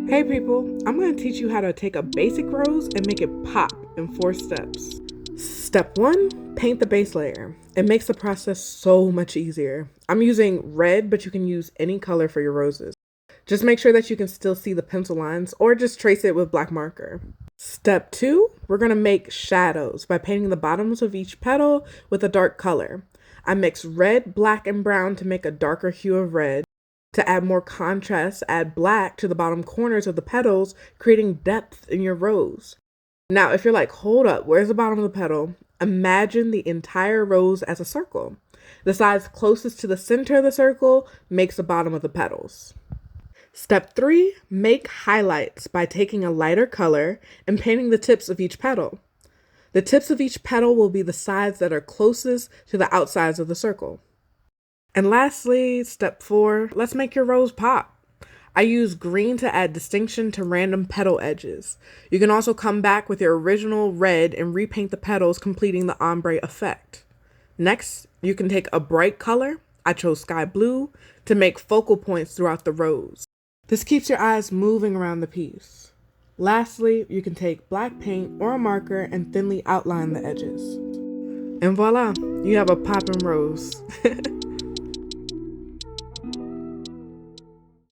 Hey people, I'm going to teach you how to take a basic rose and make it pop in 4 steps. Step 1, paint the base layer. It makes the process so much easier. I'm using red, but you can use any color for your roses. Just make sure that you can still see the pencil lines or just trace it with black marker. Step 2, we're going to make shadows by painting the bottoms of each petal with a dark color. I mix red, black, and brown to make a darker hue of red. To add more contrast, add black to the bottom corners of the petals, creating depth in your rose. Now, if you're like, hold up, where's the bottom of the petal? Imagine the entire rose as a circle. The sides closest to the center of the circle makes the bottom of the petals. Step 3, make highlights by taking a lighter color and painting the tips of each petal. The tips of each petal will be the sides that are closest to the outsides of the circle. And lastly, step 4, let's make your rose pop. I use green to add distinction to random petal edges. You can also come back with your original red and repaint the petals, completing the ombre effect. Next, you can take a bright color, I chose sky blue, to make focal points throughout the rose. This keeps your eyes moving around the piece. Lastly, you can take black paint or a marker and thinly outline the edges. And voila, you have a poppin' rose.